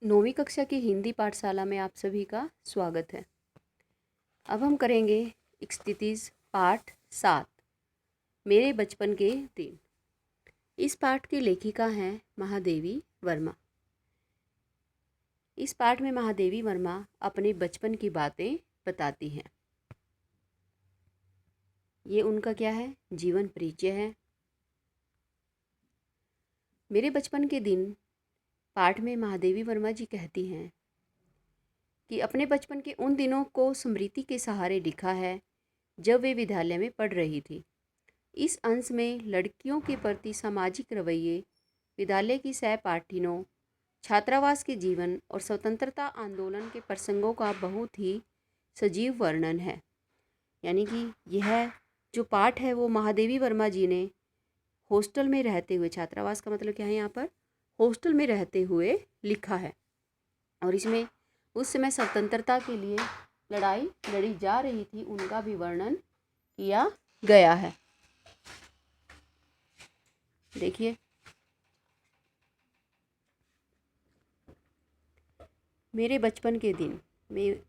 9वीं कक्षा की हिंदी पाठशाला में आप सभी का स्वागत है। अब हम करेंगे स्थितिज पाठ 7 मेरे बचपन के दिन। इस पाठ की लेखिका हैं महादेवी वर्मा। इस पाठ में महादेवी वर्मा अपने बचपन की बातें बताती हैं। ये उनका क्या है, जीवन परिचय है। मेरे बचपन के दिन पाठ में महादेवी वर्मा जी कहती हैं कि अपने बचपन के उन दिनों को स्मृति के सहारे लिखा है जब वे विद्यालय में पढ़ रही थी। इस अंश में लड़कियों के प्रति सामाजिक रवैये, विद्यालय की सहपाठियों, छात्रावास के जीवन और स्वतंत्रता आंदोलन के प्रसंगों का बहुत ही सजीव वर्णन है। यानी कि यह जो पाठ है वो महादेवी वर्मा जी ने हॉस्टल में रहते हुए, छात्रावास का मतलब क्या है यहाँ पर, हॉस्टल में रहते हुए लिखा है। और इसमें उस समय स्वतंत्रता के लिए लड़ाई लड़ी जा रही थी, उनका भी वर्णन किया गया है। देखिए, मेरे बचपन के दिन में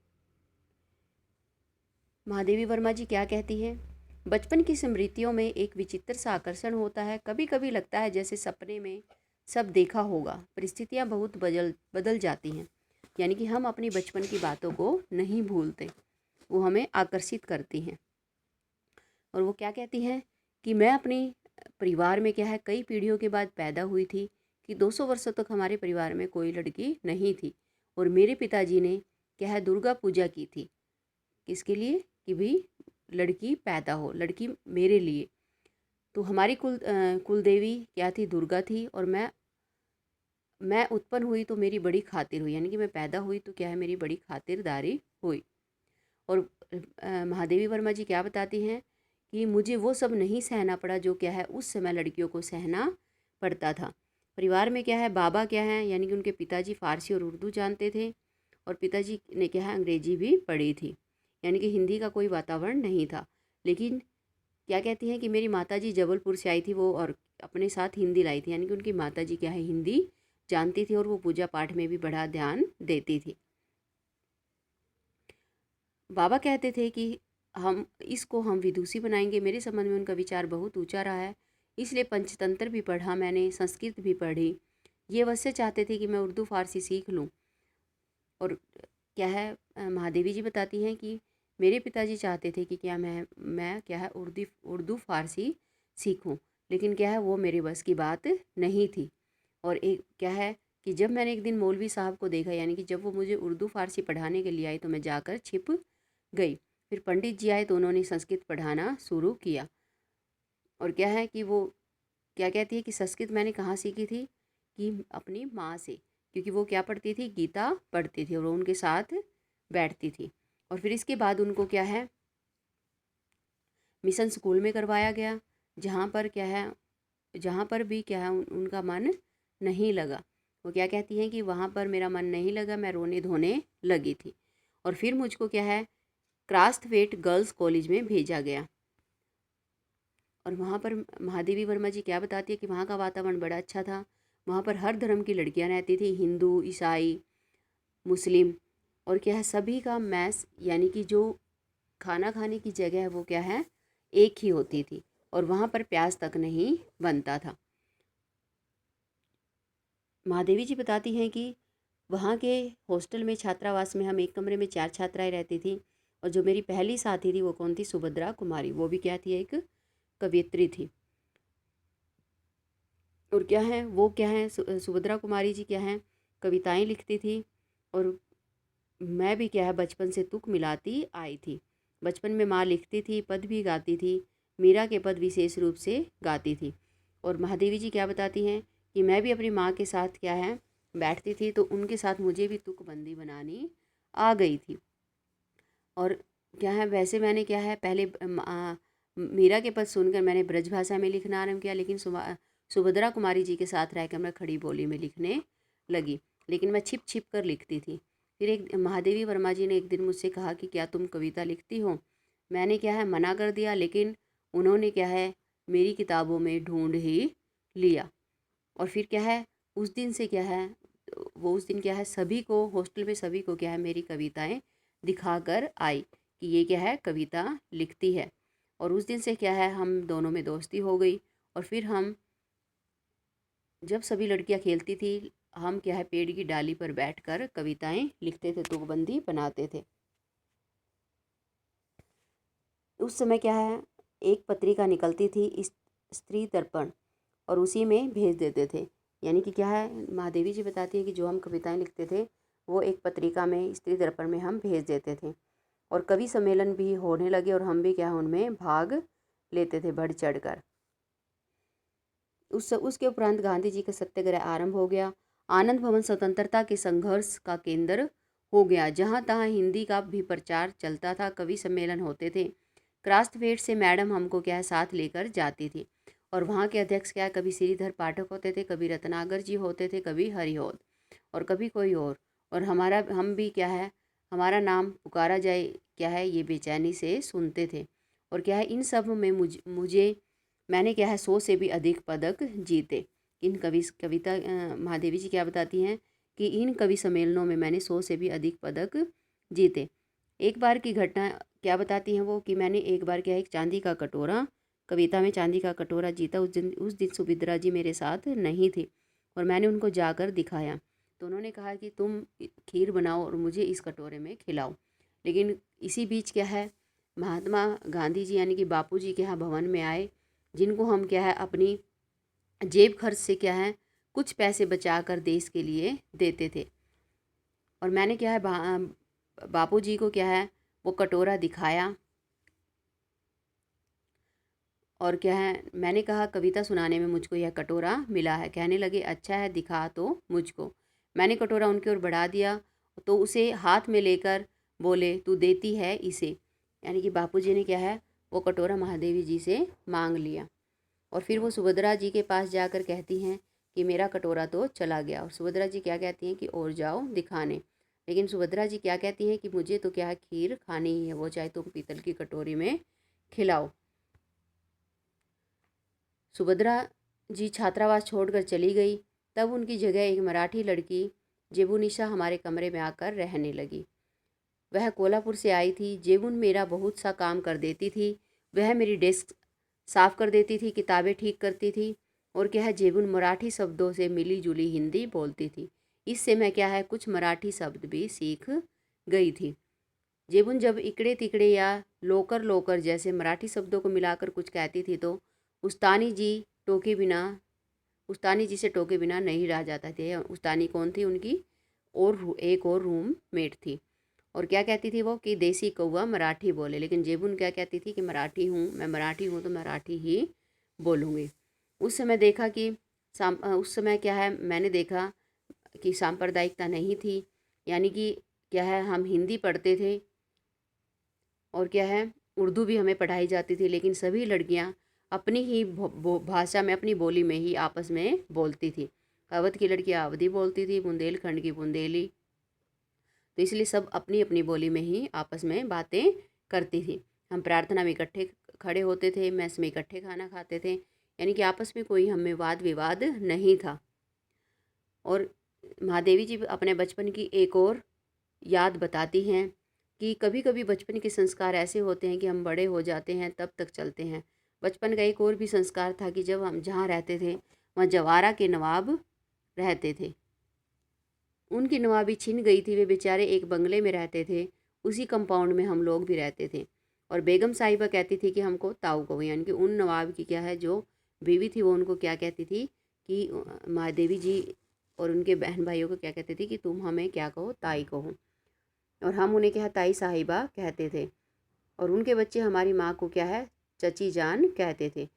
महादेवी वर्मा जी क्या कहती हैं। बचपन की स्मृतियों में एक विचित्र सा आकर्षण होता है। कभी कभी लगता है जैसे सपने में सब देखा होगा। परिस्थितियाँ बहुत बदल जाती हैं। यानी कि हम अपनी बचपन की बातों को नहीं भूलते, वो हमें आकर्षित करती हैं। और वो क्या कहती हैं कि मैं अपनी परिवार में क्या है, कई पीढ़ियों के बाद पैदा हुई थी कि 200 वर्षों तक हमारे परिवार में कोई लड़की नहीं थी। और मेरे पिताजी ने क्या है, दुर्गा पूजा की थी। किसके लिए? कि भाई लड़की पैदा हो, लड़की मेरे लिए। तो हमारी कुल देवी क्या थी? दुर्गा थी। और मैं उत्पन्न हुई तो मेरी बड़ी खातिर हुई, यानी कि मैं पैदा हुई तो क्या है, मेरी बड़ी खातिरदारी हुई। और महादेवी वर्मा जी क्या बताती हैं कि मुझे वो सब नहीं सहना पड़ा जो क्या है उस समय लड़कियों को सहना पड़ता था। परिवार में क्या है, बाबा क्या है, यानी कि उनके पिताजी फ़ारसी और उर्दू जानते थे और पिताजी ने क्या है, अंग्रेजी भी पढ़ी थी। यानी कि हिंदी का कोई वातावरण नहीं था। लेकिन क्या कहती हैं कि मेरी माताजी जबलपुर से आई थी वो, और अपने साथ हिंदी लाई थी। यानी कि उनकी माताजी क्या है, हिंदी जानती थी और वो पूजा पाठ में भी बड़ा ध्यान देती थी। बाबा कहते थे कि हम विदुषी बनाएंगे। मेरे संबंध में उनका विचार बहुत ऊंचा रहा है, इसलिए पंचतंत्र भी पढ़ा मैंने, संस्कृत भी पढ़ी। ये अवश्य चाहते थे कि मैं उर्दू फारसी सीख लूँ। और क्या है, महादेवी जी बताती हैं कि मेरे पिताजी चाहते थे कि क्या मैं क्या है, उर्दू फारसी सीखूं। लेकिन क्या है, वो मेरे बस की बात नहीं थी। और एक क्या है कि जब मैंने एक दिन मौलवी साहब को देखा, यानी कि जब वो मुझे उर्दू फारसी पढ़ाने के लिए आए तो मैं जाकर छिप गई। फिर पंडित जी आए तो उन्होंने संस्कृत पढ़ाना शुरू किया। और क्या है कि वो क्या कहती है कि संस्कृत मैंने कहाँ सीखी थी, कि अपनी माँ से, क्योंकि वो क्या पढ़ती थी, गीता पढ़ती थी और वो उनके साथ बैठती थी। और फिर इसके बाद उनको क्या है, मिशन स्कूल में करवाया गया, जहाँ पर क्या है, जहाँ पर भी क्या है उनका मन नहीं लगा। वो क्या कहती हैं कि वहाँ पर मेरा मन नहीं लगा, मैं रोने धोने लगी थी। और फिर मुझको क्या है, क्रास्थवेट गर्ल्स कॉलेज में भेजा गया। और वहाँ पर महादेवी वर्मा जी क्या बताती है कि वहाँ का वातावरण बड़ा अच्छा था। वहाँ पर हर धर्म की लड़कियाँ रहती थी, हिंदू, ईसाई, मुस्लिम। और क्या है, सभी का मैस, यानी कि जो खाना खाने की जगह है वो क्या है, एक ही होती थी। और वहाँ पर प्याज तक नहीं बनता था। महादेवी जी बताती हैं कि वहाँ के हॉस्टल में, छात्रावास में, हम एक कमरे में 4 छात्राएं रहती थी। और जो मेरी पहली साथी थी वो कौन थी? सुभद्रा कुमारी। वो भी क्या थी, एक कवियत्री थी। और क्या है, वो क्या है, सुभद्रा कुमारी जी क्या है, कविताएं लिखती थी। और मैं भी क्या है, बचपन से तुक मिलाती आई थी। बचपन में माँ लिखती थी, पद भी गाती थी। मीरा के पद विशेष रूप से गाती थी। और महादेवी जी क्या बताती हैं कि मैं भी अपनी माँ के साथ क्या है, बैठती थी, तो उनके साथ मुझे भी तुकबंदी बनानी आ गई थी। और क्या है, वैसे मैंने क्या है, पहले मीरा के पद सुनकर मैंने ब्रजभाषा में लिखना आरम्भ किया, लेकिन सुभद्रा कुमारी जी के साथ रहकर मैं खड़ी बोली में लिखने लगी। लेकिन मैं छिप छिप कर लिखती थी। फिर एक महादेवी वर्मा जी ने एक दिन मुझसे कहा कि क्या तुम कविता लिखती हो? मैंने क्या है, मना कर दिया। लेकिन उन्होंने क्या है, मेरी किताबों में ढूंढ ही लिया। और फिर क्या है, उस दिन से क्या है, वो उस दिन क्या है सभी को हॉस्टल में सभी को क्या है मेरी कविताएं दिखाकर आई कि ये क्या है कविता लिखती है। और उस दिन से क्या है हम दोनों में दोस्ती हो गई। और फिर हम जब सभी लड़कियां खेलती थी हम क्या है पेड़ की डाली पर बैठकर कविताएं लिखते थे, तुकबंदी बनाते थे। उस समय क्या है एक पत्रिका निकलती थी स्त्री दर्पण, और उसी में भेज देते थे। यानी कि क्या है महादेवी जी बताती है कि जो हम कविताएं लिखते थे वो एक पत्रिका में स्त्री दर्पण में हम भेज देते थे। और कवि सम्मेलन भी होने लगे और हम भी क्या है उनमें भाग लेते थे बढ़ चढ़ कर। उसके उपरांत गांधी जी का सत्याग्रह आरंभ हो गया। आनंद भवन स्वतंत्रता के संघर्ष का केंद्र हो गया। जहाँ तहाँ हिंदी का भी प्रचार चलता था, कवि सम्मेलन होते थे। क्राफ्टवेट से मैडम हमको क्या है साथ लेकर जाती थी। और वहाँ के अध्यक्ष क्या है कभी श्रीधर पाठक होते थे, कभी रत्नागर जी होते थे, कभी हरिहौद और कभी कोई और हम भी क्या है हमारा नाम पुकारा जाए क्या है ये बेचैनी से सुनते थे। और क्या है इन सब में मुझे मैंने क्या है 100 से भी अधिक पदक जीते। इन कविता महादेवी जी क्या बताती हैं कि इन कवि सम्मेलनों में मैंने 100 से भी अधिक पदक जीते। एक बार की घटना क्या बताती हैं वो कि मैंने एक बार क्या एक चांदी का कटोरा कविता में चांदी का कटोरा जीता। उस दिन सुभद्रा जी मेरे साथ नहीं थी और मैंने उनको जाकर दिखाया तो उन्होंने कहा कि तुम खीर बनाओ और मुझे इस कटोरे में खिलाओ। लेकिन इसी बीच क्या है महात्मा गांधी जी यानी कि बापू जी के यहाँ भवन में आए, जिनको हम क्या है अपनी जेब खर्च से क्या है कुछ पैसे बचा कर देश के लिए देते थे। और मैंने क्या है बापू जी को क्या है वो कटोरा दिखाया और क्या है मैंने कहा कविता सुनाने में मुझको यह कटोरा मिला है। कहने लगे अच्छा है दिखा तो मुझको। मैंने कटोरा उनकी ओर बढ़ा दिया तो उसे हाथ में लेकर बोले तू देती है इसे। यानी कि बापूजी ने क्या है वो कटोरा महादेवी जी से मांग लिया। और फिर वो सुभद्रा जी के पास जाकर कहती हैं कि मेरा कटोरा तो चला गया। और सुभद्रा जी क्या कहती हैं कि और जाओ दिखाने। लेकिन सुभद्रा जी क्या कहती हैं कि मुझे तो क्या है खीर खानी ही है, वो चाहे तुम पीतल की कटोरी में खिलाओ। सुभद्रा जी छात्रावास छोड़कर चली गई। तब उनकी जगह एक मराठी लड़की जेबुनिशा हमारे कमरे में आकर रहने लगी। वह कोल्हापुर से आई थी। जेबुन मेरा बहुत सा काम कर देती थी। वह मेरी डेस्क साफ कर देती थी, किताबें ठीक करती थी और क्या है जेबुन मराठी शब्दों से मिली जुली हिंदी बोलती थी। इससे मैं क्या है कुछ मराठी शब्द भी सीख गई थी। जेबुन जब इकड़े तिकड़े या लोकर लोकर जैसे मराठी शब्दों को मिलाकर कुछ कहती थी तो उस्तानी जी टोके बिना उस्तानी जी से टोके बिना नहीं रह जाता थे। उस्तानी कौन थी उनकी और एक और रूम मेट थी। और क्या कहती थी वो कि देसी कौवा मराठी बोले। लेकिन जेबुन क्या कहती थी कि मराठी हूँ मैं मराठी हूँ तो मराठी ही बोलूँगी। उस समय देखा कि उस समय क्या है मैंने देखा कि सांप्रदायिकता नहीं थी। यानी कि क्या है हम हिंदी पढ़ते थे और क्या है उर्दू भी हमें पढ़ाई जाती थी, लेकिन सभी लड़कियां अपनी ही भाषा में अपनी बोली में ही आपस में बोलती थी। अवध की लड़कियां अवधी बोलती थी, बुंदेलखंड की बुंदेली। तो इसलिए सब अपनी अपनी बोली में ही आपस में बातें करती थी। हम प्रार्थना में इकट्ठे खड़े होते थे, मैस में इकट्ठे खाना खाते थे। यानी कि आपस में कोई हमें वाद विवाद नहीं था। और महादेवी जी अपने बचपन की एक और याद बताती हैं कि कभी कभी बचपन के संस्कार ऐसे होते हैं कि हम बड़े हो जाते हैं तब तक चलते हैं। बचपन का एक और भी संस्कार था कि जब हम जहाँ रहते थे वहाँ जवारा के नवाब रहते थे। उनकी नवाबी छिन गई थी, वे बेचारे एक बंगले में रहते थे। उसी कंपाउंड में हम लोग भी रहते थे। और बेगम साहिबा कहती थी कि हमको ताऊ कहो, यानी कि उन नवाब की क्या है जो बीवी थी वो उनको क्या कहती थी कि महादेवी जी और उनके बहन भाइयों को क्या कहते थे कि तुम हमें क्या कहो ताई कहो। और हम उन्हें क्या है ताई साहिबा कहते थे। और उनके बच्चे हमारी माँ को क्या है चची जान कहते थे।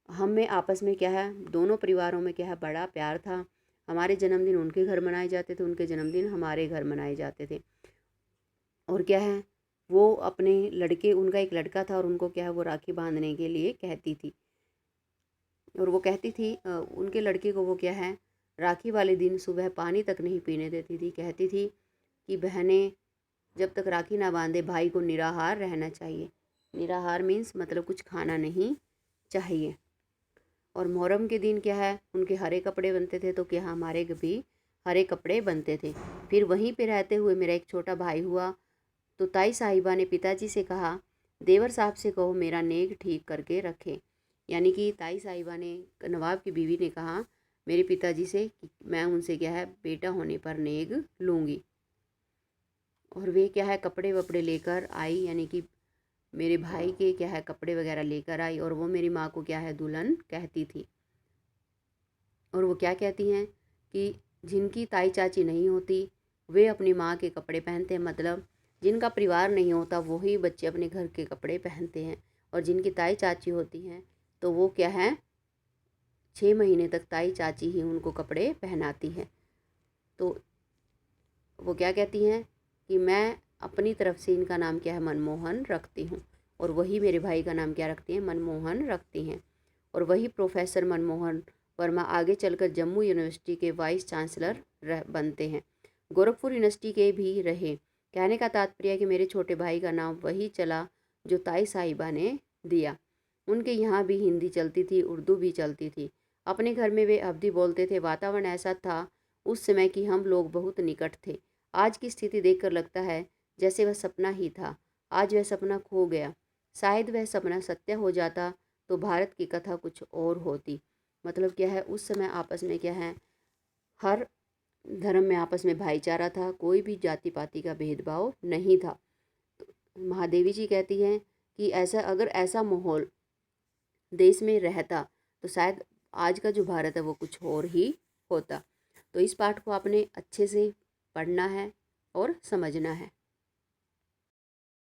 हम में आपस में क्या है दोनों परिवारों में क्या है बड़ा प्यार था। हमारे जन्मदिन उनके घर मनाए जाते थे, उनके जन्मदिन हमारे घर मनाए जाते थे। और क्या है वो अपने लड़के उनका एक लड़का था और उनको क्या है वो राखी बांधने के लिए कहती थी। और वो कहती थी उनके लड़के को वो क्या है राखी वाले दिन सुबह पानी तक नहीं पीने देती थी। कहती थी कि बहनें जब तक राखी ना बांधे भाई को निराहार रहना चाहिए। निराहार मीन्स मतलब कुछ खाना नहीं चाहिए। और मुहर्रम के दिन क्या है उनके हरे कपड़े बनते थे तो क्या हमारे भी हरे कपड़े बनते थे। फिर वहीं पे रहते हुए मेरा एक छोटा भाई हुआ तो ताई साहिबा ने पिताजी से कहा, देवर साहब से कहो मेरा नेग ठीक करके रखे। यानी कि ताई साहिबा ने, नवाब की बीवी ने कहा मेरे पिताजी से कि मैं उनसे क्या है बेटा होने पर नेग लूँगी। और वे क्या है कपड़े वपड़े लेकर आई, यानी कि मेरे भाई के क्या है कपड़े वगैरह लेकर आई और वो मेरी माँ को क्या है दुल्हन कहती थी। और वो क्या कहती हैं कि जिनकी ताई चाची नहीं होती वे अपनी माँ के कपड़े पहनते हैं, मतलब जिनका परिवार नहीं होता वही बच्चे अपने घर के कपड़े पहनते हैं। और जिनकी ताई चाची होती हैं तो वो क्या है 6 महीने तक ताई चाची ही उनको कपड़े पहनाती है। तो वो क्या कहती हैं कि मैं अपनी तरफ से इनका नाम क्या है मनमोहन रखती हूँ, और वही मेरे भाई का नाम क्या रखती हैं मनमोहन रखती हैं। और वही प्रोफेसर मनमोहन वर्मा आगे चलकर जम्मू यूनिवर्सिटी के वाइस चांसलर बनते हैं, गोरखपुर यूनिवर्सिटी के भी रहे। कहने का तात्पर्य है कि मेरे छोटे भाई का नाम वही चला जो ताई साहिबा ने दिया। उनके यहाँ भी हिंदी चलती थी, उर्दू भी चलती थी। अपने घर में वे अवधी बोलते थे। वातावरण ऐसा था उस समय कि हम लोग बहुत निकट थे। आज की स्थिति देखकर लगता है जैसे वह सपना ही था। आज वह सपना खो गया। शायद वह सपना सत्य हो जाता तो भारत की कथा कुछ और होती। मतलब क्या है उस समय आपस में क्या है हर धर्म में आपस में भाईचारा था, कोई भी जाति पाति का भेदभाव नहीं था। तो महादेवी जी कहती हैं कि ऐसा अगर ऐसा माहौल देश में रहता तो शायद आज का जो भारत है वो कुछ और ही होता। तो इस पाठ को आपने अच्छे से पढ़ना है और समझना है।